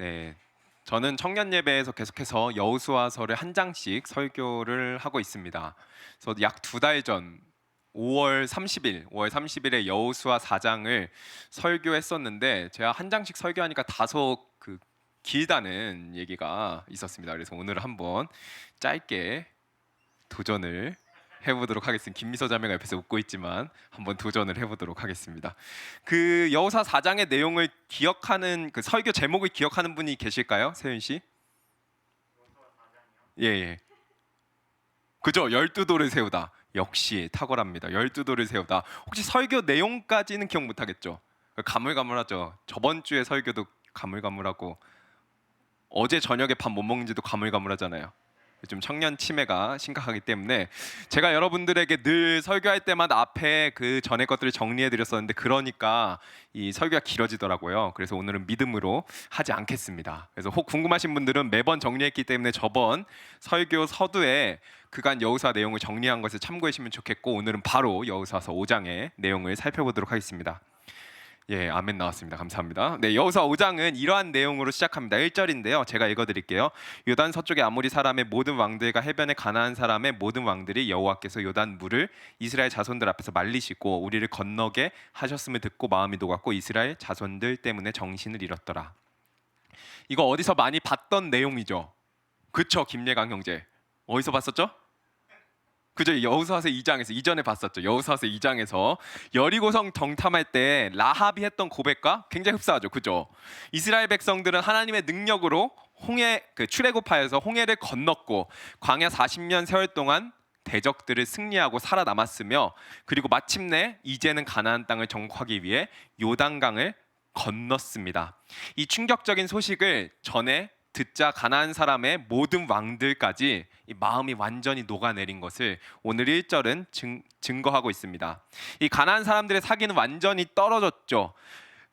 네, 저는 청년 예배에서 계속해서 여호수아서를 한 장씩 설교를 하고 있습니다. 그래서 약 2달 전 5월 30일에 여호수아 4장을 설교했었는데 제가 한 장씩 설교하니까 다소 길다는 얘기가 있었습니다. 그래서 오늘 한번 짧게 도전을 해보도록 하겠습니다. 김미서 자매가 옆에서 웃고 있지만 한번 도전을 해보도록 하겠습니다. 그 여호사 4장의 내용을 기억하는 그 설교 제목을 기억하는 분이 계실까요, 세윤 씨? 예, 예. 그죠? 12돌을 세우다. 역시 탁월합니다. 12돌을 세우다. 혹시 설교 내용까지는 기억 못하겠죠? 가물가물하죠. 저번 주에 설교도 가물가물하고 어제 저녁에 밥 못 먹는지도 가물가물하잖아요. 요즘 청년 치매가 심각하기 때문에 제가 여러분들에게 늘 설교할 때마다 앞에 그 전에 것들을 정리해 드렸었는데 그러니까 이 설교가 길어지더라고요. 그래서 오늘은 믿음으로 하지 않겠습니다. 그래서 혹 궁금하신 분들은 매번 정리했기 때문에 저번 설교 서두에 그간 여호수아 내용을 정리한 것을 참고하시면 좋겠고, 오늘은 바로 여호수아서 5장의 내용을 살펴보도록 하겠습니다. 예, 아멘 나왔습니다. 감사합니다. 네, 여호수아 5장은 이러한 내용으로 시작합니다. 1절인데요. 제가 읽어드릴게요. 요단 서쪽의 아모리 사람의 모든 왕들과 해변의 가나안 사람의 모든 왕들이 여호와께서 요단 물을 이스라엘 자손들 앞에서 말리시고 우리를 건너게 하셨음을 듣고 마음이 녹았고 이스라엘 자손들 때문에 정신을 잃었더라. 이거 어디서 많이 봤던 내용이죠? 그쵸, 김예강 형제. 어디서 봤었죠? 그죠? 여호수아서 2장에서 이전에 봤었죠. 여호수아서 2장에서 여리고성 정탐할 때 라합이 했던 고백과 굉장히 흡사하죠. 그죠? 이스라엘 백성들은 하나님의 능력으로 홍해 출애굽하여서 홍해를 건넜고 광야 40년 세월 동안 대적들을 승리하고 살아남았으며, 그리고 마침내 이제는 가나안 땅을 정복하기 위해 요단강을 건넜습니다. 이 충격적인 소식을 전해 듣자 가나안 사람의 모든 왕들까지 이 마음이 완전히 녹아내린 것을 오늘 1절은 증거하고 있습니다. 이 가나안 사람들의 사기는 완전히 떨어졌죠.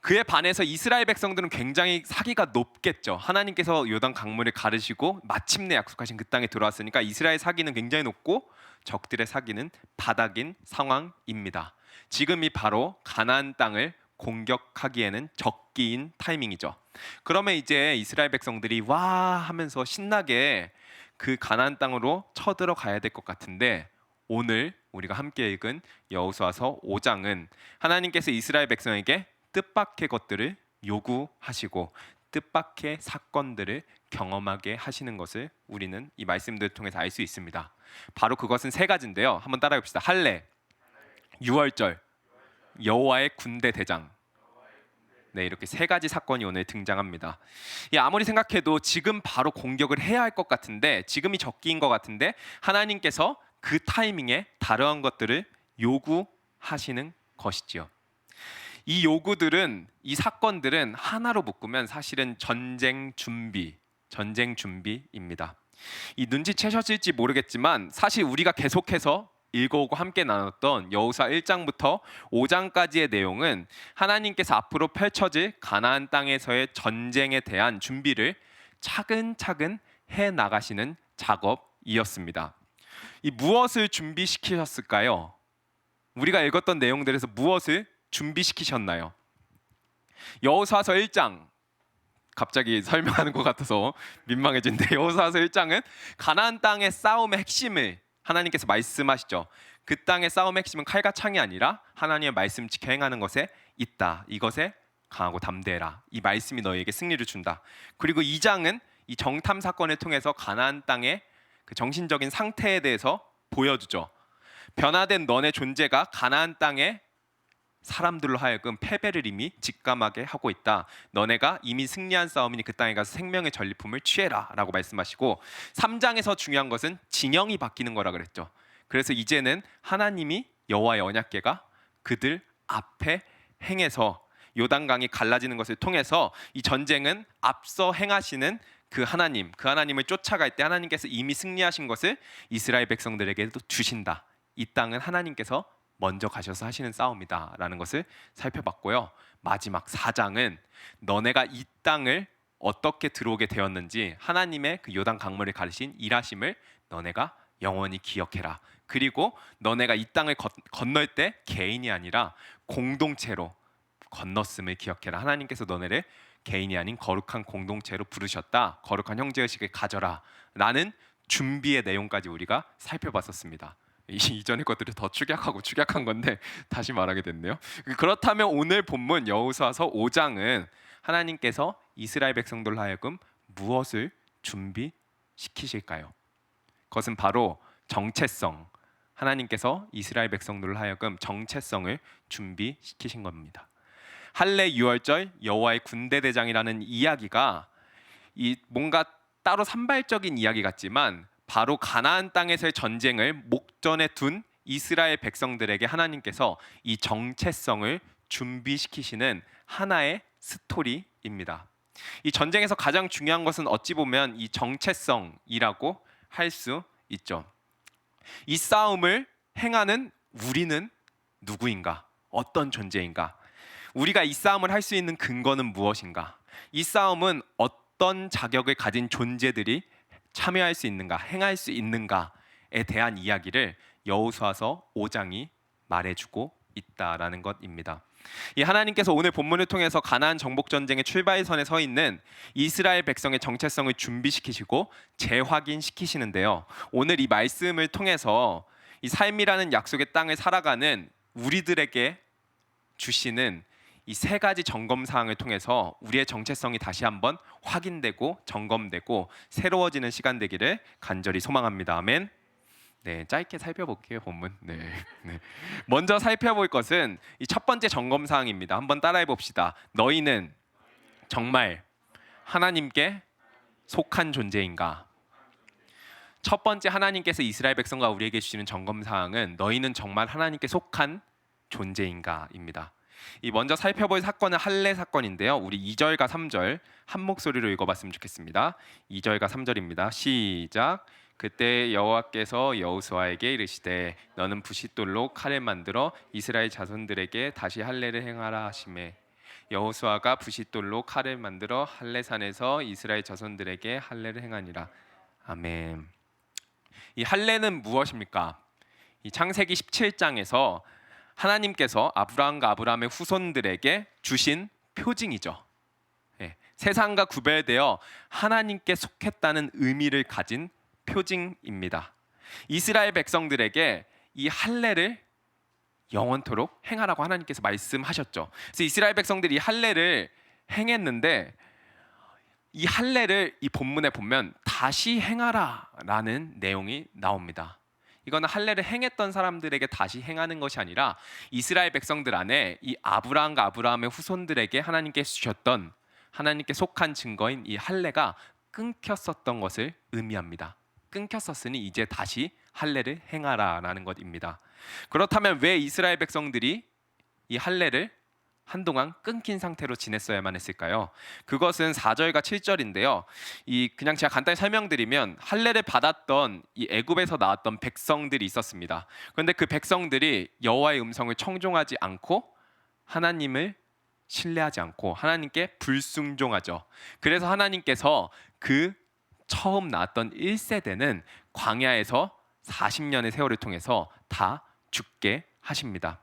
그에 반해서 이스라엘 백성들은 굉장히 사기가 높겠죠. 하나님께서 요단 강물을 가르시고 마침내 약속하신 그 땅에 들어왔으니까 이스라엘 사기는 굉장히 높고 적들의 사기는 바닥인 상황입니다. 지금이 바로 가나안 땅을 공격하기에는 적기인 타이밍이죠. 그러면 이제 이스라엘 백성들이 와 하면서 신나게 그 가나안 땅으로 쳐들어가야 될 것 같은데, 오늘 우리가 함께 읽은 여호수아서 5장은 하나님께서 이스라엘 백성에게 뜻밖의 것들을 요구하시고 뜻밖의 사건들을 경험하게 하시는 것을 우리는 이 말씀들을 통해서 알 수 있습니다. 바로 그것은 세 가지인데요. 한번 따라해 봅시다. 할례, 유월절, 여호와의 군대 대장. 네, 이렇게 세 가지 사건이 오늘 등장합니다. 아무리 생각해도 지금 바로 공격을 해야 할 것 같은데, 지금이 적기인 것 같은데 하나님께서 그 타이밍에 다른 것들을 요구하시는 것이지요. 이 요구들은, 이 사건들은 하나로 묶으면 사실은 전쟁 준비입니다. 이 눈치채셨을지 모르겠지만 사실 우리가 계속해서 읽어오고 함께 나눴던 여호수아 1장부터 5장까지의 내용은 하나님께서 앞으로 펼쳐질 가나안 땅에서의 전쟁에 대한 준비를 차근차근 해 나가시는 작업이었습니다. 이 무엇을 준비시키셨을까요? 우리가 읽었던 내용들에서 무엇을 준비시키셨나요? 여호수아서 1장, 갑자기 설명하는 것 같아서 민망해진데, 여호수아서 1장은 가나안 땅의 싸움의 핵심을 하나님께서 말씀하시죠. 그 땅의 싸움의 핵심은 칼과 창이 아니라 하나님의 말씀 지켜 행하는 것에 있다. 이것에 강하고 담대해라. 이 말씀이 너희에게 승리를 준다. 그리고 2장은 이 정탐 사건을 통해서 가나안 땅의 그 정신적인 상태에 대해서 보여주죠. 변화된 너네 존재가 가나안 땅에 사람들로 하여금 패배를 이미 직감하게 하고 있다. 너네가 이미 승리한 싸움이니 그 땅에 가서 생명의 전리품을 취해라 라고 말씀하시고, 3장에서 중요한 것은 진영이 바뀌는 거라 그랬죠. 그래서 이제는 하나님이 여호와의 언약궤가 그들 앞에 행해서 요단강이 갈라지는 것을 통해서 이 전쟁은 앞서 행하시는 그 하나님을 쫓아갈 때 하나님께서 이미 승리하신 것을 이스라엘 백성들에게도 주신다. 이 땅은 하나님께서 먼저 가셔서 하시는 싸움이다라는 것을 살펴봤고요. 마지막 4장은 너네가 이 땅을 어떻게 들어오게 되었는지 하나님의 그 요단 강물을 가르신 일하심을 너네가 영원히 기억해라. 그리고 너네가 이 땅을 건널 때 개인이 아니라 공동체로 건넜음을 기억해라. 하나님께서 너네를 개인이 아닌 거룩한 공동체로 부르셨다. 거룩한 형제의식을 가져라 라는 준비의 내용까지 우리가 살펴봤었습니다. 이전의 것들을 더 축약한 건데 다시 말하게 됐네요. 그렇다면 오늘 본문 여호수아서 5장은 하나님께서 이스라엘 백성들로 하여금 무엇을 준비시키실까요? 그것은 바로 정체성. 하나님께서 이스라엘 백성들로 하여금 정체성을 준비시키신 겁니다. 할례 유월절 여호와의 군대 대장이라는 이야기가 뭔가 따로 산발적인 이야기 같지만 바로 가나안 땅에서의 전쟁을 목전에 둔 이스라엘 백성들에게 하나님께서 이 정체성을 준비시키시는 하나의 스토리입니다. 이 전쟁에서 가장 중요한 것은 어찌 보면 이 정체성이라고 할 수 있죠. 이 싸움을 행하는 우리는 누구인가? 어떤 존재인가? 우리가 이 싸움을 할 수 있는 근거는 무엇인가? 이 싸움은 어떤 자격을 가진 존재들이 참여할 수 있는가, 행할 수 있는가에 대한 이야기를 여호수아서 5장이 말해주고 있다라는 것입니다. 이 하나님께서 오늘 본문을 통해서 가나안 정복 전쟁의 출발선에 서 있는 이스라엘 백성의 정체성을 준비시키시고 재확인시키시는데요. 오늘 이 말씀을 통해서 이 삶이라는 약속의 땅을 살아가는 우리들에게 주시는 이 세 가지 점검 사항을 통해서 우리의 정체성이 다시 한번 확인되고 점검되고 새로워지는 시간 되기를 간절히 소망합니다. 아멘. 네, 짧게 살펴볼게요 본문. 네. 먼저 살펴볼 것은 이 첫 번째 점검 사항입니다. 한번 따라해 봅시다. 너희는 정말 하나님께 속한 존재인가? 첫 번째 하나님께서 이스라엘 백성과 우리에게 주시는 점검 사항은 너희는 정말 하나님께 속한 존재인가입니다. 이 먼저 살펴볼 사건은 할례 사건인데요. 우리 2절과 3절 한 목소리로 읽어봤으면 좋겠습니다. 2절과 3절입니다. 시작. 그때 여호와께서 여호수아에게 이르시되 너는 부싯돌로 칼을 만들어 이스라엘 자손들에게 다시 할례를 행하라 하시매 여호수아가 부싯돌로 칼을 만들어 할례산에서 이스라엘 자손들에게 할례를 행하니라. 아멘. 이 할례는 무엇입니까? 이 창세기 17장에서 하나님께서 아브라함과 아브라함의 후손들에게 주신 표징이죠. 세상과 구별되어 하나님께 속했다는 의미를 가진 표징입니다. 이스라엘 백성들에게 이 할례를 영원토록 행하라고 하나님께서 말씀하셨죠. 그래서 이스라엘 백성들이 이 할례를 행했는데 이 할례를 이 본문에 보면 다시 행하라라는 내용이 나옵니다. 이거는 할례를 행했던 사람들에게 다시 행하는 것이 아니라 이스라엘 백성들 안에 이 아브라함과 아브라함의 후손들에게 하나님께 주셨던 하나님께 속한 증거인 이 할례가 끊겼었던 것을 의미합니다. 끊겼었으니 이제 다시 할례를 행하라라는 것입니다. 그렇다면 왜 이스라엘 백성들이 이 할례를 한동안 끊긴 상태로 지냈어야만 했을까요? 그것은 4절과 7절인데요. 그냥 제가 간단히 설명드리면 할례를 받았던 이 애굽에서 나왔던 백성들이 있었습니다. 그런데 그 백성들이 여호와의 음성을 청종하지 않고 하나님을 신뢰하지 않고 하나님께 불순종하죠. 그래서 하나님께서 그 처음 나왔던 1세대는 광야에서 40년의 세월을 통해서 다 죽게 하십니다.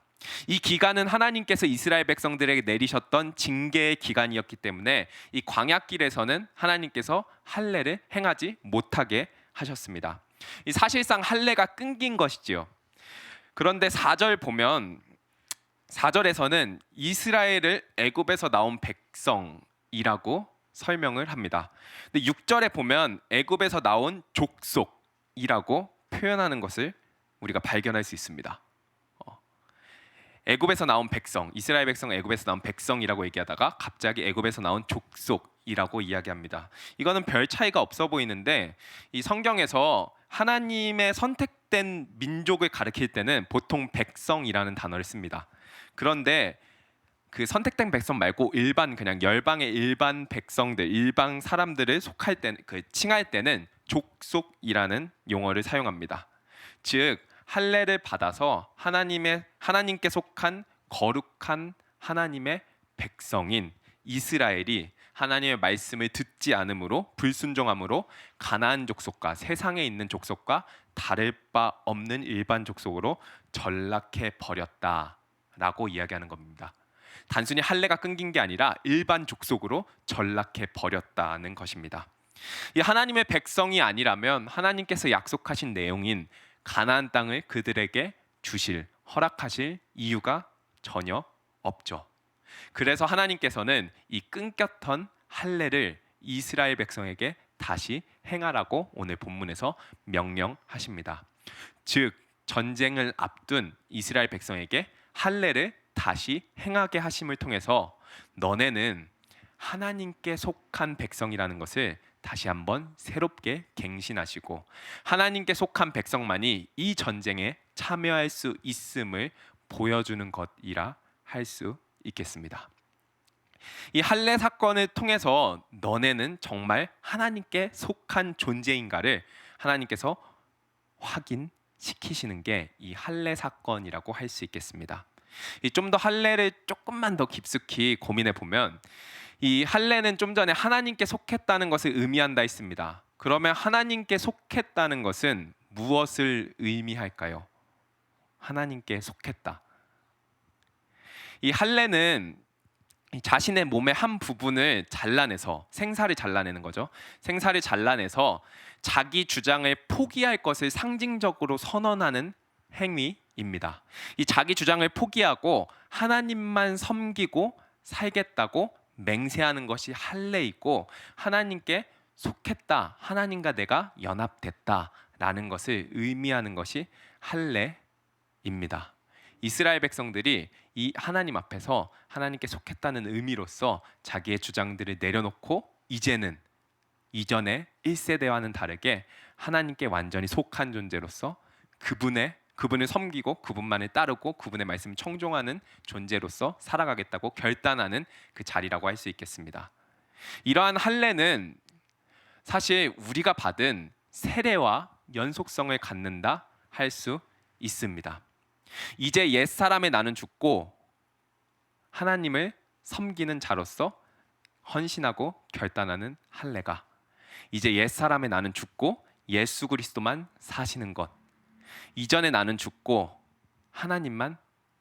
이 기간은 하나님께서 이스라엘 백성들에게 내리셨던 징계의 기간이었기 때문에 이 광야길에서는 하나님께서 할례를 행하지 못하게 하셨습니다. 사실상 할례가 끊긴 것이지요. 그런데 4절 보면 4절에서는 이스라엘을 애굽에서 나온 백성이라고 설명을 합니다. 근데 6절에 보면 애굽에서 나온 족속이라고 표현하는 것을 우리가 발견할 수 있습니다. 애굽에서 나온 백성, 이스라엘 백성 애굽에서 나온 백성이라고 얘기하다가 갑자기 애굽에서 나온 족속이라고 이야기합니다. 이거는 별 차이가 없어 보이는데 이 성경에서 하나님의 선택된 민족을 가리킬 때는 보통 백성이라는 단어를 씁니다. 그런데 그 선택된 백성 말고 일반 그냥 열방의 일반 백성들, 일반 사람들을 속할 때, 칭할 때는 족속이라는 용어를 사용합니다. 즉 할례를 받아서 하나님께 속한 거룩한 하나님의 백성인 이스라엘이 하나님의 말씀을 듣지 않음으로 불순종함으로 가나안 족속과 세상에 있는 족속과 다를 바 없는 일반 족속으로 전락해 버렸다라고 이야기하는 겁니다. 단순히 할례가 끊긴 게 아니라 일반 족속으로 전락해 버렸다는 것입니다. 이 하나님의 백성이 아니라면 하나님께서 약속하신 내용인 가나안 땅을 그들에게 주실, 허락하실 이유가 전혀 없죠. 그래서 하나님께서는 이 끊겼던 할례를 이스라엘 백성에게 다시 행하라고 오늘 본문에서 명령하십니다. 즉 전쟁을 앞둔 이스라엘 백성에게 할례를 다시 행하게 하심을 통해서 너네는 하나님께 속한 백성이라는 것을 다시 한번 새롭게 갱신하시고 하나님께 속한 백성만이 이 전쟁에 참여할 수 있음을 보여주는 것이라 할 수 있겠습니다. 이 할례 사건을 통해서 너네는 정말 하나님께 속한 존재인가를 하나님께서 확인시키시는 게 이 할례 사건이라고 할 수 있겠습니다. 좀 더 할례를 조금만 더 깊숙이 고민해 보면 이 할례는 좀 전에 하나님께 속했다는 것을 의미한다 했습니다. 그러면 하나님께 속했다는 것은 무엇을 의미할까요? 하나님께 속했다. 이 할례는 자신의 몸의 한 부분을 잘라내서 생사를 잘라내는 거죠. 생사를 잘라내서 자기 주장을 포기할 것을 상징적으로 선언하는 행위입니다. 이 자기 주장을 포기하고 하나님만 섬기고 살겠다고 맹세하는 것이 할례이고 하나님께 속했다, 하나님과 내가 연합됐다라는 것을 의미하는 것이 할례입니다. 이스라엘 백성들이 이 하나님 앞에서 하나님께 속했다는 의미로서 자기의 주장들을 내려놓고 이제는 이전의 1세대와는 다르게 하나님께 완전히 속한 존재로서 그분을 섬기고 그분만을 따르고 그분의 말씀을 청종하는 존재로서 살아가겠다고 결단하는 그 자리라고 할 수 있겠습니다. 이러한 할례는 사실 우리가 받은 세례와 연속성을 갖는다 할 수 있습니다. 이제 옛사람의 나는 죽고 하나님을 섬기는 자로서 헌신하고 결단하는 할례가 이제 옛사람의 나는 죽고 예수 그리스도만 사시는 것, 이전에 나는 죽고 하나님만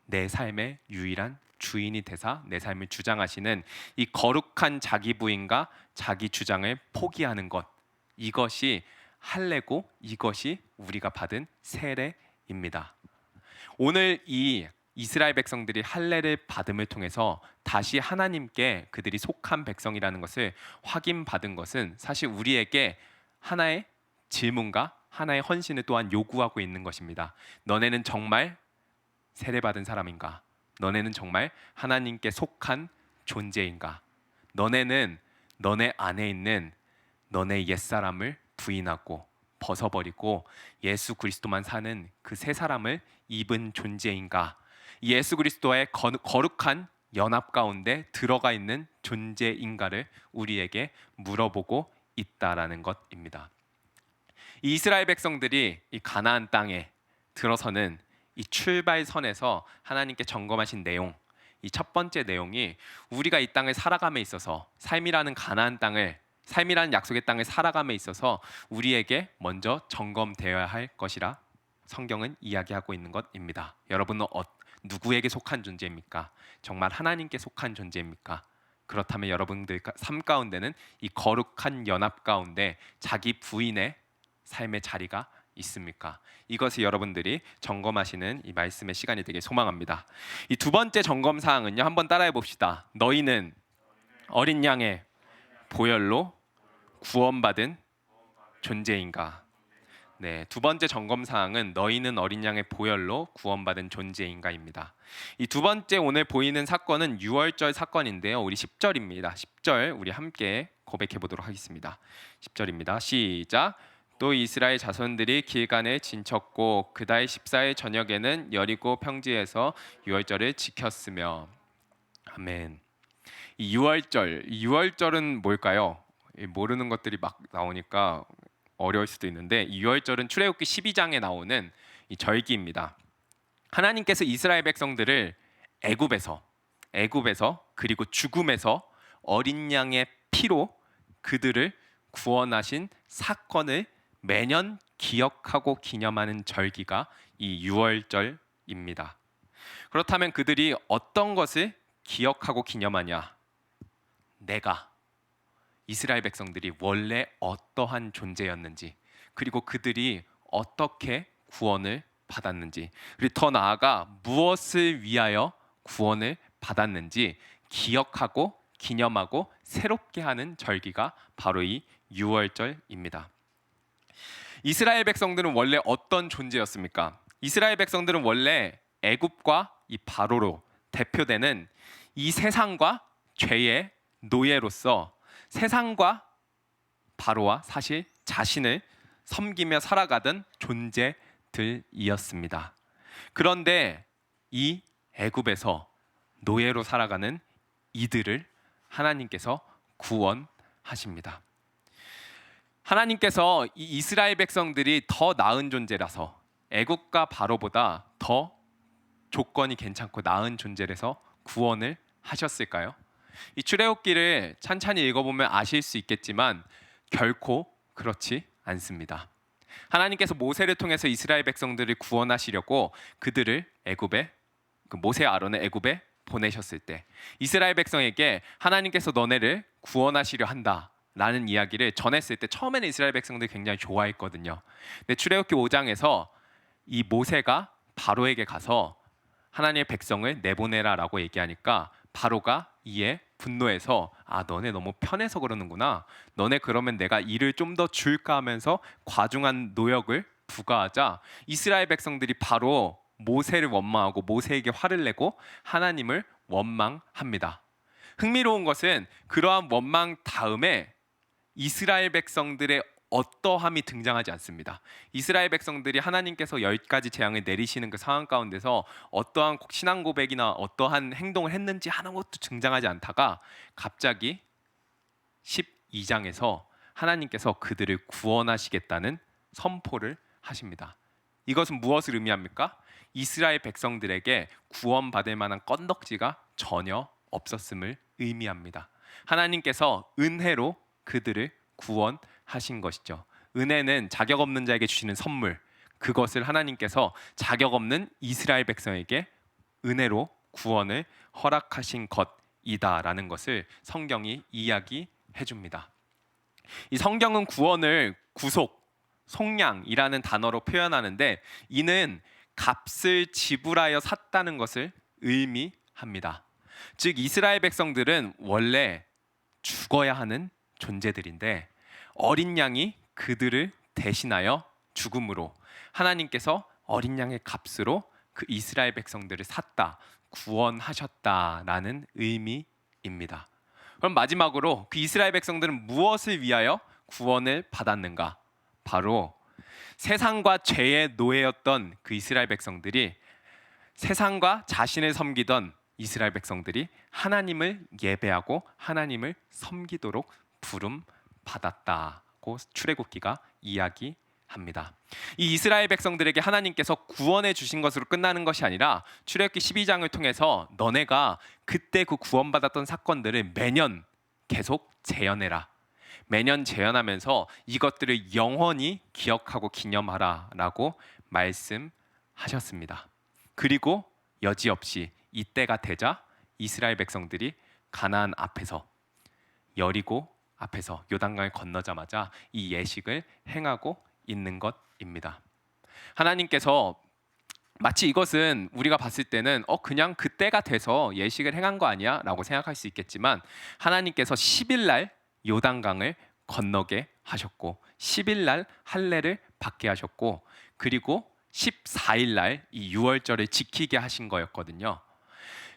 내 삶의 유일한 주인이 되사 내 삶을 주장하시는 이 거룩한 자기 부인과 자기 주장을 포기하는 것, 이것이 할례고 이것이 우리가 받은 세례입니다. 오늘 이 이스라엘 백성들이 할례를 받음을 통해서 다시 하나님께 그들이 속한 백성이라는 것을 확인받은 것은 사실 우리에게 하나의 질문과 하나의 헌신을 또한 요구하고 있는 것입니다. 너네는 정말 세례받은 사람인가? 너네는 정말 하나님께 속한 존재인가? 너네는 너네 안에 있는 너네 옛사람을 부인하고 벗어버리고 예수 그리스도만 사는 그 새 사람을 입은 존재인가? 예수 그리스도의 거룩한 연합 가운데 들어가 있는 존재인가를 우리에게 물어보고 있다라는 것입니다. 이 이스라엘 백성들이 이 가나안 땅에 들어서는 이 출발선에서 하나님께 점검하신 내용, 이 첫 번째 내용이 우리가 이 땅을 살아감에 있어서 삶이라는 가나안 땅을, 삶이라는 약속의 땅을 살아감에 있어서 우리에게 먼저 점검되어야 할 것이라 성경은 이야기하고 있는 것입니다. 여러분은 누구에게 속한 존재입니까? 정말 하나님께 속한 존재입니까? 그렇다면 여러분들 삶 가운데는 이 거룩한 연합 가운데 자기 부인의 삶의 자리가 있습니까? 이것을 여러분들이 점검하시는 이 말씀의 시간이 되길 소망합니다. 이 두 번째 점검 사항은요, 한번 따라해 봅시다. 너희는 어린 양의 보혈로 구원받은 존재인가? 네, 두 번째 점검 사항은 너희는 어린 양의 보혈로 구원받은 존재인가입니다. 이 두 번째 오늘 보이는 사건은 유월절 사건인데요. 우리 10절입니다. 10절 우리 함께 고백해 보도록 하겠습니다. 10절입니다. 시작. 또 이스라엘 자손들이 길간에 진쳤고 그달 14일 저녁에는 여리고 평지에서 유월절을 지켰으며. 아멘. 이 유월절은 뭘까요? 모르는 것들이 막 나오니까 어려울 수도 있는데 이 유월절은 출애굽기 12장에 나오는 이 절기입니다. 하나님께서 이스라엘 백성들을 애굽에서 그리고 죽음에서 어린 양의 피로 그들을 구원하신 사건을 매년 기억하고 기념하는 절기가 이 유월절입니다. 그렇다면 그들이 어떤 것을 기억하고 기념하냐? 내가 이스라엘 백성들이 원래 어떠한 존재였는지, 그리고 그들이 어떻게 구원을 받았는지, 그리고 더 나아가 무엇을 위하여 구원을 받았는지 기억하고 기념하고 새롭게 하는 절기가 바로 이 유월절입니다. 이스라엘 백성들은 원래 어떤 존재였습니까? 이스라엘 백성들은 원래 애굽과 이 바로로 대표되는 이 세상과 죄의 노예로서 세상과 바로와 사실 자신을 섬기며 살아가던 존재들이었습니다. 그런데 이 애굽에서 노예로 살아가는 이들을 하나님께서 구원하십니다. 하나님께서 이 이스라엘 백성들이 더 나은 존재라서 애국과 바로보다 더 조건이 괜찮고 나은 존재라서 구원을 하셨을까요? 이 출애굽기를 찬찬히 읽어보면 아실 수 있겠지만 결코 그렇지 않습니다. 하나님께서 모세를 통해서 이스라엘 백성들을 구원하시려고 그들을 애굽에 모세 아론의 애굽에 보내셨을 때 이스라엘 백성에게 하나님께서 너네를 구원하시려 한다라는 이야기를 전했을 때 처음에는 이스라엘 백성들이 굉장히 좋아했거든요. 근데 출애굽기 5장에서 이 모세가 바로에게 가서 하나님의 백성을 내보내라라고 얘기하니까 바로가 이에 분노해서 너네 너무 편해서 그러는구나. 너네 그러면 내가 일을 좀 더 줄까 하면서 과중한 노역을 부과하자 이스라엘 백성들이 바로 모세를 원망하고 모세에게 화를 내고 하나님을 원망합니다. 흥미로운 것은 그러한 원망 다음에 이스라엘 백성들의 어떠함이 등장하지 않습니다. 이스라엘 백성들이 하나님께서 10가지 재앙을 내리시는 그 상황 가운데서 어떠한 신앙 고백이나 어떠한 행동을 했는지 하나것도 등장하지 않다가 갑자기 12장에서 하나님께서 그들을 구원하시겠다는 선포를 하십니다. 이것은 무엇을 의미합니까? 이스라엘 백성들에게 구원받을 만한 건덕지가 전혀 없었음을 의미합니다. 하나님께서 은혜로 그들을 구원하신 것이죠. 은혜는 자격 없는 자에게 주시는 선물, 그것을 하나님께서 자격 없는 이스라엘 백성에게 은혜로 구원을 허락하신 것이다라는 것을 성경이 이야기해 줍니다. 이 성경은 구원을 구속, 속량이라는 단어로 표현하는데 이는 값을 지불하여 샀다는 것을 의미합니다. 즉 이스라엘 백성들은 원래 죽어야 하는 존재들인데 어린 양이 그들을 대신하여 죽음으로 하나님께서 어린 양의 값으로 그 이스라엘 백성들을 샀다, 구원하셨다라는 의미입니다. 그럼 마지막으로 그 이스라엘 백성들은 무엇을 위하여 구원을 받았는가? 바로 세상과 죄의 노예였던 그 이스라엘 백성들이 세상과 자신을 섬기던 이스라엘 백성들이 하나님을 예배하고 하나님을 섬기도록 부름 받았다고 출애굽기가 이야기합니다. 이 이스라엘 백성들에게 하나님께서 구원해 주신 것으로 끝나는 것이 아니라 출애굽기 12장을 통해서 너네가 그때 그 구원받았던 사건들을 매년 계속 재현해라. 매년 재현하면서 이것들을 영원히 기억하고 기념하라라고 말씀하셨습니다. 그리고 여지없이 이때가 되자 이스라엘 백성들이 가나안 앞에서 여리고 앞에서 요단강을 건너자마자 이 예식을 행하고 있는 것입니다. 하나님께서 마치 이것은 우리가 봤을 때는 그냥 그때가 돼서 예식을 행한 거 아니야? 라고 생각할 수 있겠지만 하나님께서 10일 날 요단강을 건너게 하셨고 10일 날 할례를 받게 하셨고 그리고 14일 날 이 유월절을 지키게 하신 거였거든요.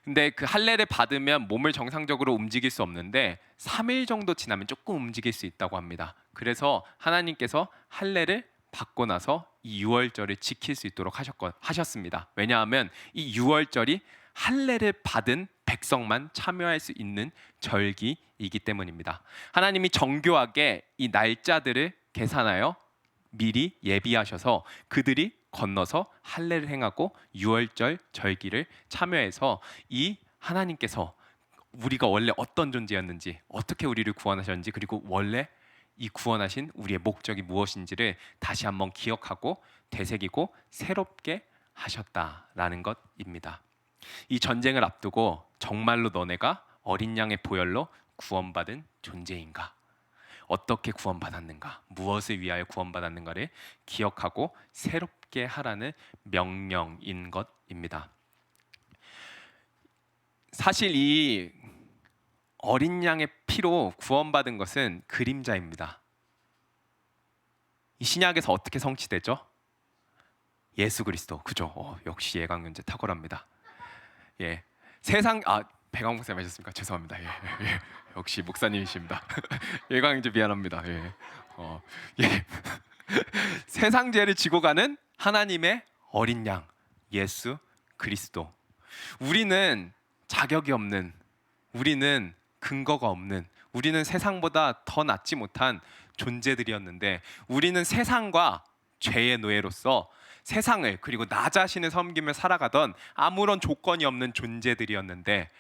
근데 그 할례를 받으면 몸을 정상적으로 움직일 수 없는데 3일 정도 지나면 조금 움직일 수 있다고 합니다. 그래서 하나님께서 할례를 받고 나서 이 유월절을 지킬 수 있도록 하셨습니다. 왜냐하면 이 유월절이 할례를 받은 백성만 참여할 수 있는 절기이기 때문입니다. 하나님이 정교하게 이 날짜들을 계산하여 미리 예비하셔서 그들이 건너서 할례를 행하고 유월절 절기를 참여해서 이 하나님께서 우리가 원래 어떤 존재였는지 어떻게 우리를 구원하셨는지 그리고 원래 이 구원하신 우리의 목적이 무엇인지를 다시 한번 기억하고 되새기고 새롭게 하셨다라는 것입니다. 이 전쟁을 앞두고 정말로 너네가 어린 양의 보혈로 구원받은 존재인가? 어떻게 구원받았는가? 무엇을 위하여 구원받았는가를 기억하고 새롭게 하라는 명령인 것입니다. 사실 이 어린 양의 피로 구원받은 것은 그림자입니다. 이 신약에서 어떻게 성취되죠? 예수 그리스도. 그죠? 역시 예강윤재 탁월합니다. 예, 세상 배광 목사님 하셨습니까? 죄송합니다. 예. 역시 목사님이십니다. 예강윤재 미안합니다. 예. 예. 세상 죄를 지고 가는 하나님의 어린 양 예수 그리스도. 우리는 자격이 없는, 우리는 근거가 없는, 우리는 세상보다 더 낫지 못한 존재들이었는데, 우리는 세상과 죄의 노예로서 세상을 그리고 나 자신을 섬기며 살아가던 아무런 조건이 없는 존재들이었는데,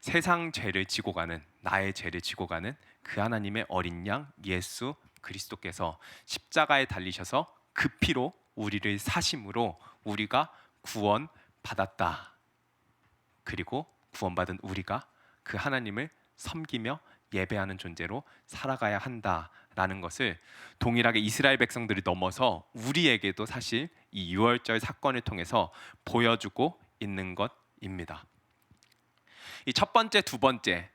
세상 죄를 지고 가는, 나의 죄를 지고 가는 그 하나님의 어린 양 예수 그리스도께서 십자가에 달리셔서 그 피로 우리를 사심으로 우리가 구원받았다. 그리고 구원받은 우리가 그 하나님을 섬기며 예배하는 존재로 살아가야 한다라는 것을 동일하게 이스라엘 백성들이 넘어서 우리에게도 사실 이 유월절 사건을 통해서 보여주고 있는 것입니다. 이 첫 번째, 두 번째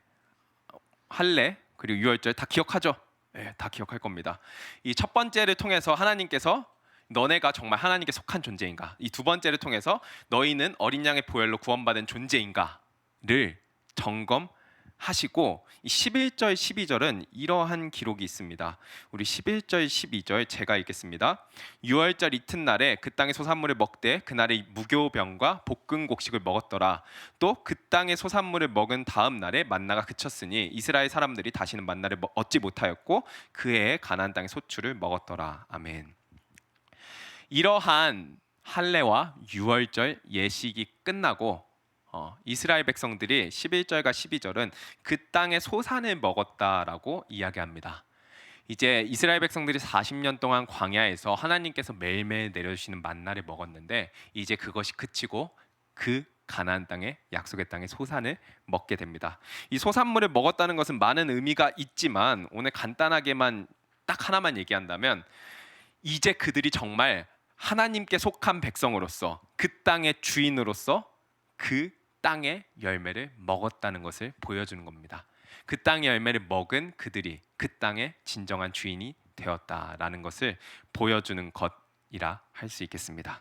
할례 그리고 유월절 다 기억하죠? 네, 다 기억할 겁니다. 이 첫 번째를 통해서 하나님께서 너네가 정말 하나님께 속한 존재인가? 이 두 번째를 통해서 너희는 어린 양의 보혈로 구원받은 존재인가를 점검하시고, 이 11절 12절은 이러한 기록이 있습니다. 우리 11절 12절 제가 읽겠습니다. 유월절 이튿날에 그 땅의 소산물을 먹되 그날에 무교병과 볶은 곡식을 먹었더라. 또 그 땅의 소산물을 먹은 다음 날에 만나가 그쳤으니 이스라엘 사람들이 다시는 만나를 얻지 못하였고 그 해에 가나안 땅의 소출을 먹었더라. 아멘. 이러한 할례와 유월절 예식이 끝나고 이스라엘 백성들이 11절과 12절은 그 땅의 소산을 먹었다라고 이야기합니다. 이제 이스라엘 백성들이 40년 동안 광야에서 하나님께서 매일매일 내려주시는 만나를 먹었는데, 이제 그것이 그치고 그 가나안 땅의 약속의 땅의 소산을 먹게 됩니다. 이 소산물을 먹었다는 것은 많은 의미가 있지만 오늘 간단하게만 딱 하나만 얘기한다면, 이제 그들이 정말 하나님께 속한 백성으로서 그 땅의 주인으로서 그 땅의 열매를 먹었다는 것을 보여주는 겁니다. 그 땅의 열매를 먹은 그들이 그 땅의 진정한 주인이 되었다라는 것을 보여주는 것이라 할 수 있겠습니다.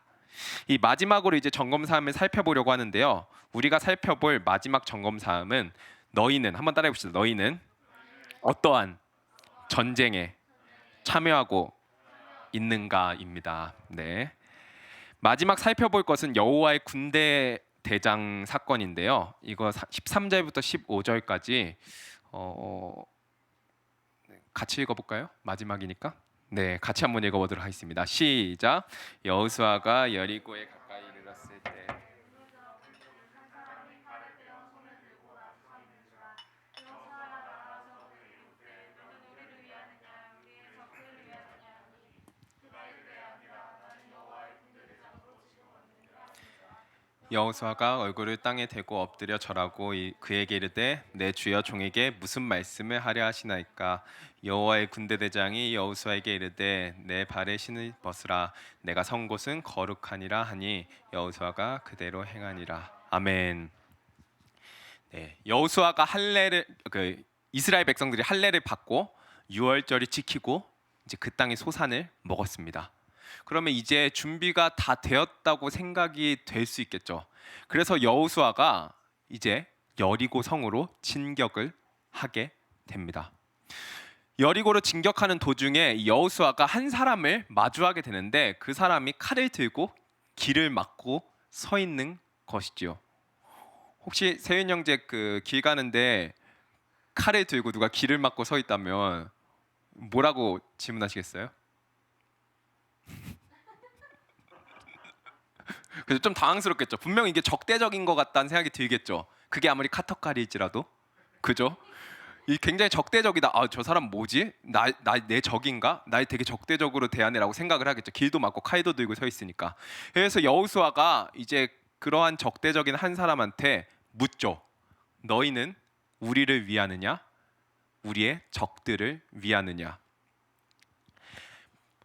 이 마지막으로 이제 점검사함을 살펴보려고 하는데요. 우리가 살펴볼 마지막 점검사함은 너희는, 한번 따라해 봅시다. 너희는 어떠한 전쟁에 참여하고 있는가입니다. 네. 마지막 살펴볼 것은 여호와의 군대 대장 사건인데요. 이거 13절부터 15절까지 같이 읽어볼까요? 마지막이니까. 네, 같이 한번 읽어보도록 하겠습니다. 시작. 여호수아가 여리고에 가까이 이르렀을 때 여호수아가 얼굴을 땅에 대고 엎드려 절하고 그에게 이르되 내 주여 종에게 무슨 말씀을 하려 하시나이까? 여호와의 군대 대장이 여호수아에게 이르되 내 발에 신을 벗으라. 내가 선 곳은 거룩하니라 하니 여호수아가 그대로 행하니라. 아멘. 네, 여호수아가 할례를 이스라엘 백성들이 할례를 받고 유월절을 지키고 이제 그 땅의 소산을 먹었습니다. 그러면 이제 준비가 다 되었다고 생각이 될 수 있겠죠. 그래서 여호수아가 이제 여리고 성으로 진격을 하게 됩니다. 여리고로 진격하는 도중에 여호수아가 한 사람을 마주하게 되는데, 그 사람이 칼을 들고 길을 막고 서 있는 것이지요. 혹시 세윤 형제 길 가는데 칼을 들고 누가 길을 막고 서 있다면 뭐라고 질문하시겠어요? 그래서 좀 당황스럽겠죠. 분명 이게 적대적인 것 같다는 생각이 들겠죠. 그게 아무리 카터칼일지라도, 그죠? 이 굉장히 적대적이다. 저 사람 뭐지? 내 적인가? 날 되게 적대적으로 대하네라고 생각을 하겠죠. 길도 막고 칼도 들고 서 있으니까. 그래서 여호수아가 이제 그러한 적대적인 한 사람한테 묻죠. 너희는 우리를 위하느냐? 우리의 적들을 위하느냐?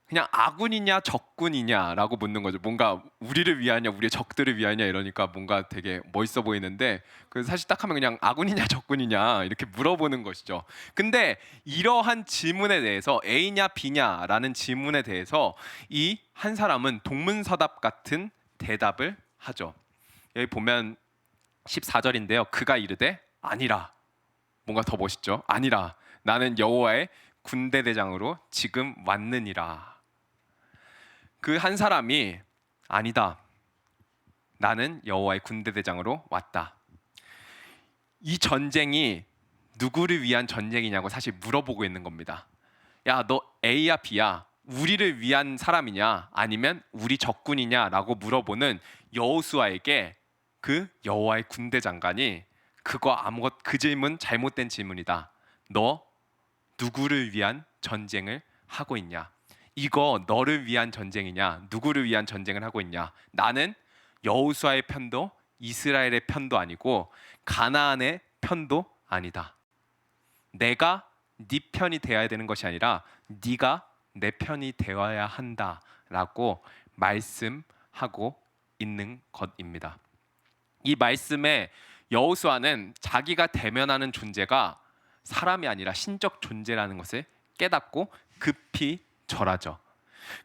그냥 아군이냐 적군이냐라고 묻는 거죠. 뭔가 우리를 위하냐 우리의 적들을 위하냐 이러니까 뭔가 되게 멋있어 보이는데 그 사실 딱 하면 그냥 아군이냐 적군이냐 이렇게 물어보는 것이죠. 근데 이러한 질문에 대해서 A냐 B냐라는 질문에 대해서 이 한 사람은 동문서답 같은 대답을 하죠. 여기 보면 14절인데요. 그가 이르되 아니라, 뭔가 더 멋있죠. 아니라 나는 여호와의 군대 대장으로 지금 왔느니라. 그 한 사람이 아니다, 나는 여호와의 군대 대장으로 왔다. 이 전쟁이 누구를 위한 전쟁이냐고 사실 물어보고 있는 겁니다. 야, 너 A야 B야? 우리를 위한 사람이냐 아니면 우리 적군이냐라고 물어보는 여호수아에게 그 여호와의 군대 장관이 그 질문 잘못된 질문이다. 너 누구를 위한 전쟁을 하고 있냐? 이거 너를 위한 전쟁이냐? 누구를 위한 전쟁을 하고 있냐? 나는 여호수아의 편도 이스라엘의 편도 아니고 가나안의 편도 아니다. 내가 네 편이 되어야 되는 것이 아니라 네가 내 편이 되어야 한다라고 말씀하고 있는 것입니다. 이 말씀에 여호수아는 자기가 대면하는 존재가 사람이 아니라 신적 존재라는 것을 깨닫고 급히 절하죠.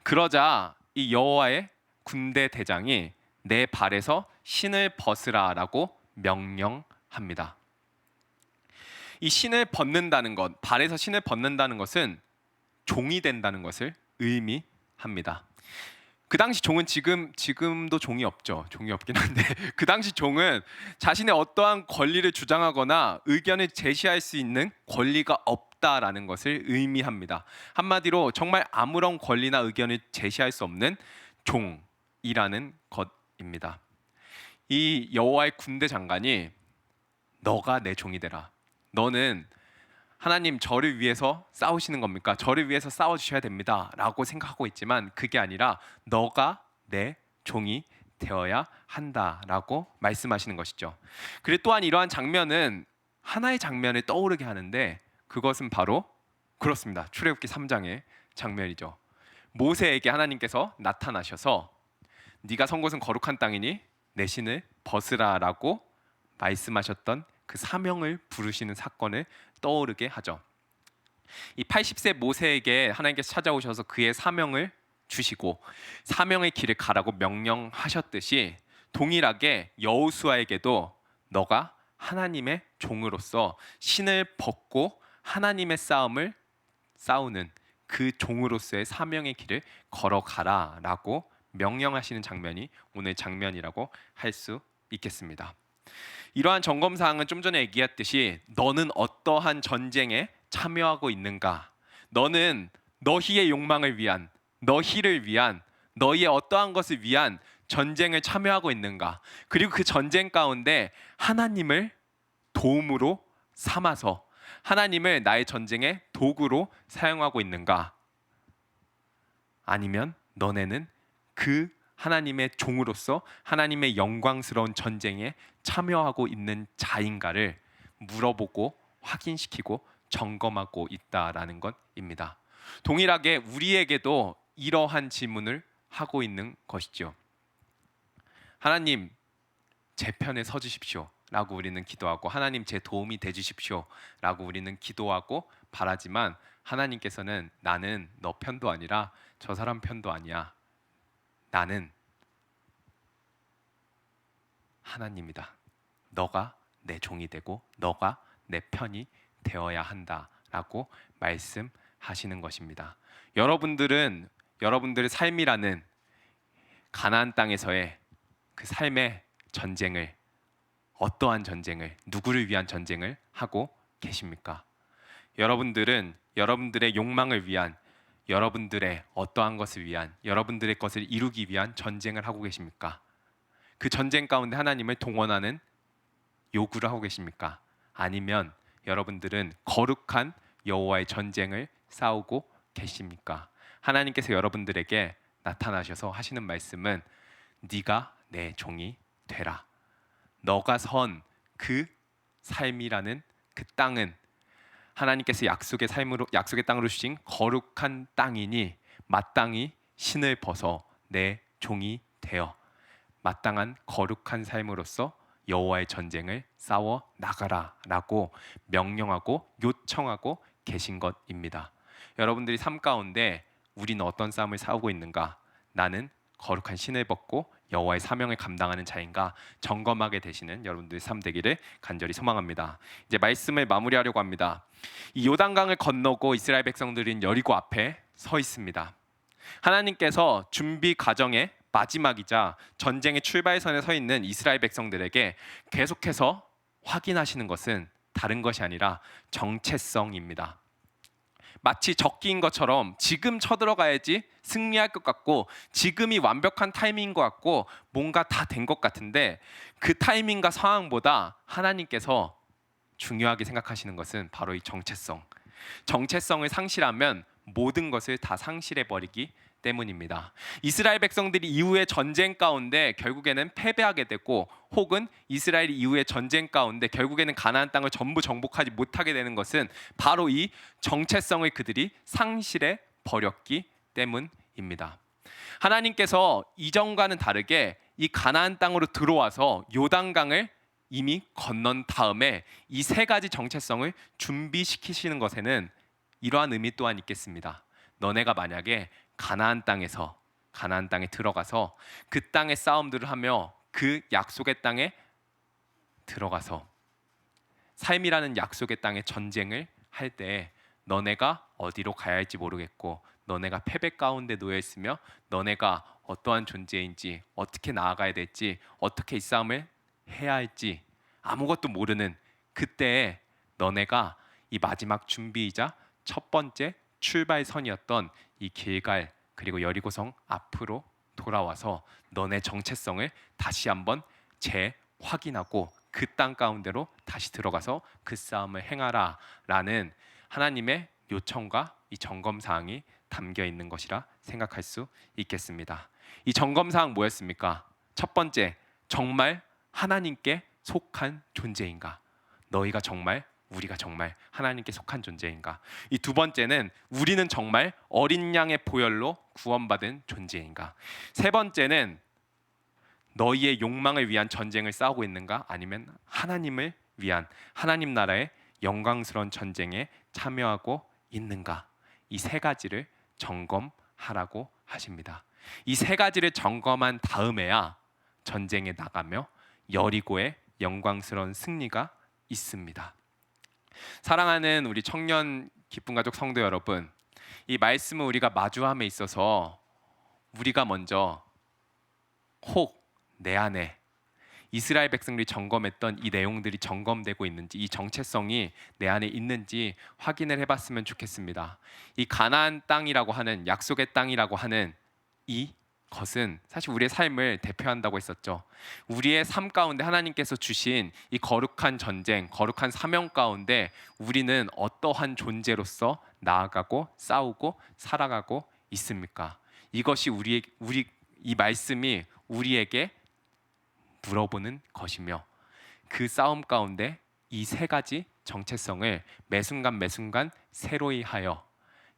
그러자 이 여호와의 군대 대장이 내 발에서 신을 벗으라라고 명령합니다. 이 신을 벗는다는 것, 발에서 신을 벗는다는 것은 종이 된다는 것을 의미합니다. 그 당시 종은 지금도 종이 없죠. 종이 없긴 한데 그 당시 종은 자신의 어떠한 권리를 주장하거나 의견을 제시할 수 있는 권리가 없다라는 것을 의미합니다. 한마디로 정말 아무런 권리나 의견을 제시할 수 없는 종이라는 것입니다. 이 여호와의 군대 장관이 너가 내 종이 되라. 너는 하나님 저를 위해서 싸우시는 겁니까? 저를 위해서 싸워주셔야 됩니다 라고 생각하고 있지만 그게 아니라 너가 내 종이 되어야 한다라고 말씀하시는 것이죠. 그리고 또한 이러한 장면은 하나의 장면을 떠오르게 하는데 그것은 바로 그렇습니다. 출애굽기 3장의 장면이죠. 모세에게 하나님께서 나타나셔서 네가 선 곳은 거룩한 땅이니 내 신을 벗으라라고 말씀하셨던 그 사명을 부르시는 사건을 떠오르게 하죠. 이 80세 모세에게 하나님께서 찾아오셔서 그의 사명을 주시고 사명의 길을 가라고 명령하셨듯이 동일하게 여호수아에게도 너가 하나님의 종으로서 신을 벗고 하나님의 싸움을 싸우는 그 종으로서의 사명의 길을 걸어가라라고 명령하시는 장면이 오늘 장면이라고 할 수 있겠습니다. 이러한 점검 사항은 좀 전에 얘기했듯이 너는 어떠한 전쟁에 참여하고 있는가? 너는 너희의 욕망을 위한, 너희를 위한, 너희의 어떠한 것을 위한 전쟁을 참여하고 있는가? 그리고 그 전쟁 가운데 하나님을 도움으로 삼아서 하나님을 나의 전쟁의 도구로 사용하고 있는가? 아니면 너네는 그 하나님의 종으로서 하나님의 영광스러운 전쟁에 참여하고 있는 자인가를 물어보고 확인시키고 점검하고 있다라는 것입니다. 동일하게 우리에게도 이러한 질문을 하고 있는 것이죠. 하나님 제 편에 서 주십시오 라고 우리는 기도하고 하나님 제 도움이 돼 주십시오 라고 우리는 기도하고 바라지만 하나님께서는 나는 너 편도 아니라 저 사람 편도 아니야. 나는 하나님이다. 너가 내 종이 되고 너가 내 편이 되어야 한다라고 말씀하시는 것입니다. 여러분들의 삶이라는 가나안 땅에서의 그 삶의 전쟁을 어떠한 전쟁을 누구를 위한 전쟁을 하고 계십니까? 여러분들은 여러분들의 욕망을 위한 여러분들의 어떠한 것을 위한 여러분들의 것을 이루기 위한 전쟁을 하고 계십니까? 그 전쟁 가운데 하나님을 동원하는 요구를 하고 계십니까? 아니면 여러분들은 거룩한 여호와의 전쟁을 싸우고 계십니까? 하나님께서 여러분들에게 나타나셔서 하시는 말씀은 네가 내 종이 되라. 너가 선 그 삶이라는 그 땅은 하나님께서 약속의 땅으로 주신 거룩한 땅이니 마땅히 신을 벗어 내 종이 되어 마땅한 거룩한 삶으로서 여호와의 전쟁을 싸워 나가라라고 명령하고 요청하고 계신 것입니다. 여러분들이 삶 가운데 우리는 어떤 싸움을 싸우고 있는가? 나는 거룩한 신을 벗고 여호와의 사명을 감당하는 자인가 점검하게 되시는 여러분들의 삶 되기를 간절히 소망합니다. 이제 말씀을 마무리하려고 합니다. 이 요단강을 건너고 이스라엘 백성들은 여리고 앞에 서 있습니다. 하나님께서 준비 과정의 마지막이자 전쟁의 출발선에 서 있는 이스라엘 백성들에게 계속해서 확인하시는 것은 다른 것이 아니라 정체성입니다. 마치 적기인 것처럼 지금 쳐들어가야지 승리할 것 같고 지금이 완벽한 타이밍인 것 같고 뭔가 다 된 것 같은데 그 타이밍과 상황보다 하나님께서 중요하게 생각하시는 것은 바로 이 정체성. 정체성을 상실하면 모든 것을 다 상실해버리기 때문입니다. 이스라엘 백성들이 이후의 전쟁 가운데 결국에는 패배하게 되고 혹은 이스라엘 이후의 전쟁 가운데 결국에는 가나안 땅을 전부 정복하지 못하게 되는 것은 바로 이 정체성을 그들이 상실해 버렸기 때문입니다. 하나님께서 이전과는 다르게 이 가나안 땅으로 들어와서 요단강을 이미 건넌 다음에 이 세 가지 정체성을 준비시키시는 것에는 이러한 의미 또한 있겠습니다. 너네가 만약에 가나안 땅에 들어가서 그 땅의 싸움들을 하며 그 약속의 땅에 들어가서 삶이라는 약속의 땅에 전쟁을 할 때 너네가 어디로 가야 할지 모르겠고 너네가 패배 가운데 놓여 있으며 너네가 어떠한 존재인지 어떻게 나아가야 될지 어떻게 이 싸움을 해야 할지 아무것도 모르는 그때에 너네가 이 마지막 준비이자 첫 번째 출발선이었던 이 길갈 그리고 여리고성 앞으로 돌아와서 너네 정체성을 다시 한번 재확인하고 그 땅 가운데로 다시 들어가서 그 싸움을 행하라라는 하나님의 요청과 이 점검 사항이 담겨 있는 것이라 생각할 수 있겠습니다. 이 점검 사항 뭐였습니까? 첫 번째, 정말 하나님께 속한 존재인가? 너희가 정말 우리가 정말 하나님께 속한 존재인가? 이 두 번째는 우리는 정말 어린 양의 보혈로 구원받은 존재인가? 세 번째는 너희의 욕망을 위한 전쟁을 싸우고 있는가? 아니면 하나님을 위한 하나님 나라의 영광스러운 전쟁에 참여하고 있는가? 이 세 가지를 점검하라고 하십니다. 이 세 가지를 점검한 다음에야 전쟁에 나가며 여리고의 영광스러운 승리가 있습니다. 사랑하는 우리 청년 기쁨 가족 성도 여러분, 이 말씀을 우리가 마주함에 있어서 우리가 먼저 혹 내 안에 이스라엘 백성들이 점검했던 이 내용들이 점검되고 있는지 이 정체성이 내 안에 있는지 확인을 해봤으면 좋겠습니다. 이 가나안 땅이라고 하는 약속의 땅이라고 하는 이 것은 사실 우리의 삶을 대표한다고 했었죠. 우리의 삶 가운데 하나님께서 주신 이 거룩한 전쟁, 거룩한 사명 가운데 우리는 어떠한 존재로서 나아가고 싸우고 살아가고 있습니까? 이것이 이 말씀이 우리에게 물어보는 것이며 그 싸움 가운데 이 세 가지 정체성을 매순간 새로이 하여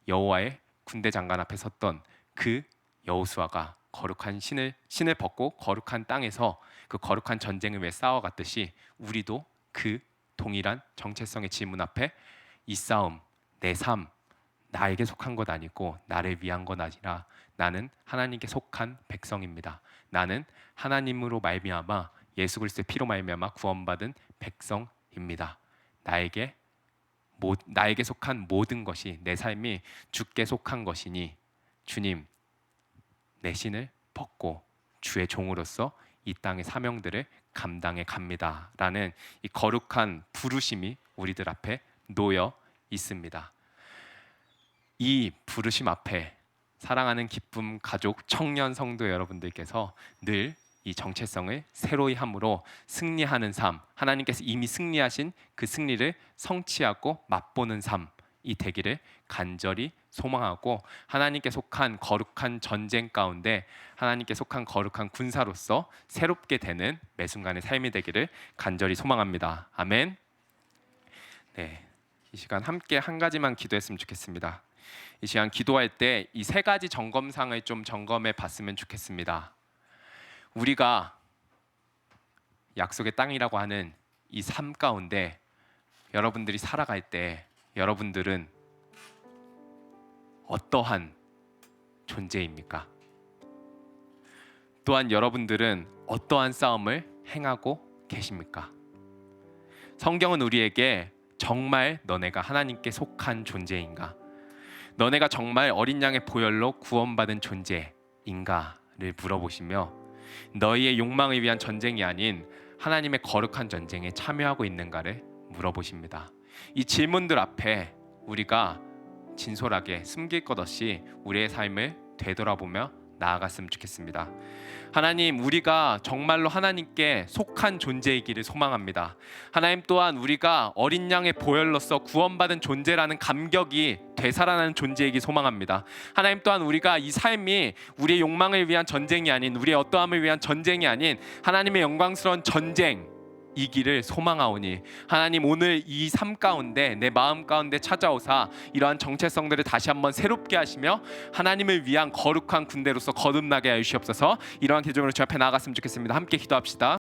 여호와의 군대 장관 앞에 섰던 그 여호수아가 거룩한 신을 벗고 거룩한 땅에서 그 거룩한 전쟁을 위해 싸워갔듯이 우리도 그 동일한 정체성의 질문 앞에 이 싸움, 내 삶, 나에게 속한 것 아니고 나를 위한 것 아니라 나는 하나님께 속한 백성입니다. 나는 하나님으로 말미암아 예수 그리스도의 피로 말미암아 구원받은 백성입니다. 나에게 속한 모든 것이 내 삶이 주께 속한 것이니 주님 내 신을 벗고 주의 종으로서 이 땅의 사명들을 감당해 갑니다라는 이 거룩한 부르심이 우리들 앞에 놓여 있습니다. 이 부르심 앞에 사랑하는 기쁨 가족 청년 성도 여러분들께서 늘 이 정체성을 새로이 함으로 승리하는 삶, 하나님께서 이미 승리하신 그 승리를 성취하고 맛보는 삶, 이 되기를 간절히 소망하고 하나님께 속한 거룩한 전쟁 가운데 하나님께 속한 거룩한 군사로서 새롭게 되는 매 순간의 삶이 되기를 간절히 소망합니다. 아멘. 네, 이 시간 함께 한 가지만 기도했으면 좋겠습니다. 이 시간 기도할 때 이 세 가지 점검상을 좀 점검해 봤으면 좋겠습니다. 우리가 약속의 땅이라고 하는 이 삶 가운데 여러분들이 살아갈 때 여러분들은 어떠한 존재입니까? 또한 여러분들은 어떠한 싸움을 행하고 계십니까? 성경은 우리에게 정말 너네가 하나님께 속한 존재인가? 너네가 정말 어린 양의 보혈로 구원받은 존재인가를 물어보시며 너희의 욕망을 위한 전쟁이 아닌 하나님의 거룩한 전쟁에 참여하고 있는가를 물어보십니다. 이 질문들 앞에 우리가 진솔하게 숨길 것 없이 우리의 삶을 되돌아보며 나아갔으면 좋겠습니다. 하나님, 우리가 정말로 하나님께 속한 존재이기를 소망합니다. 하나님 또한 우리가 어린 양의 보혈로서 구원받은 존재라는 감격이 되살아나는 존재이기 소망합니다. 하나님 또한 우리가 이 삶이 우리의 욕망을 위한 전쟁이 아닌 우리의 어떠함을 위한 전쟁이 아닌 하나님의 영광스러운 전쟁이기를 소망하오니 하나님, 오늘 이 삶 가운데 내 마음 가운데 찾아오사 이러한 정체성들을 다시 한번 새롭게 하시며 하나님을 위한 거룩한 군대로서 거듭나게 하여 주시옵소서. 이러한 기적으로 주 앞에 나아갔으면 좋겠습니다. 함께 기도합시다.